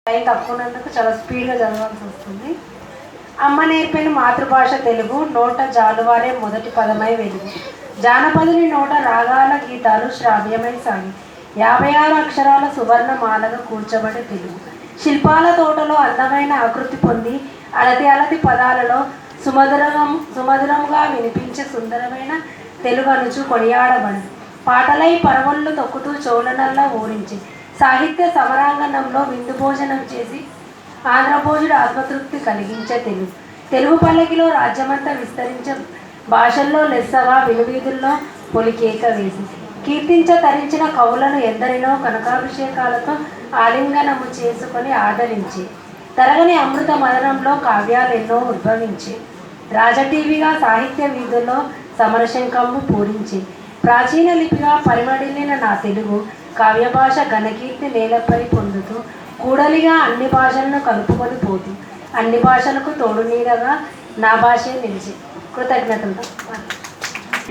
Time తక్కువనందుకు చాలా స్పీడ్గా చదవాల్సి వస్తుంది. అమ్మ నేర్పిన మాతృభాష తెలుగు, నోట జాలువారే మొదటి పదమై వెలుగు. జానపదుని నోట రాగాల గీతాలు శ్రావ్యమై సాగి 56 అక్షరాల సువర్ణమాలగా కూర్చబడి తెలుగు. శిల్పాల తోటలో అందమైన ఆకృతి పొంది అలతి పదాలలో సుమధురంగా వినిపించే సుందరమైన తెలుగు అనుచు కొనియాడబడి పాటలై పరవళ్ళు తొక్కుతూ చోళనల్లా ఊరించి సాహిత్య సమరాంగణంలో విందు భోజనం చేసి ఆంధ్రభోజుడు ఆత్మతృప్తి కలిగించే తెలుగు పల్లకిలో రాజ్యమంతా విస్తరించే భాషల్లో లెస్సగా విలువీధుల్లో పొలికేక వేసి కీర్తించ తరించిన కవులను ఎందరినో కనకాభిషేకాలతో ఆలింగనము చేసుకొని ఆదరించి తరగని అమృత మదనంలో కావ్యాలు ఎన్నో ఉద్భవించి రాజటీవీగా సాహిత్య వీధుల్లో సమరశంఖము పూరించి ప్రాచీన లిపిగా పరిమళిల్లిన నా తెలుగు కావ్యభాష ఘనకీర్తి నేలపై పొందుతూ కూడలిగా అన్ని భాషలను కలుపుకొని పోతూ అన్ని భాషలకు తోడు నీడగా నా భాషే నిలిచి కృతజ్ఞతలు.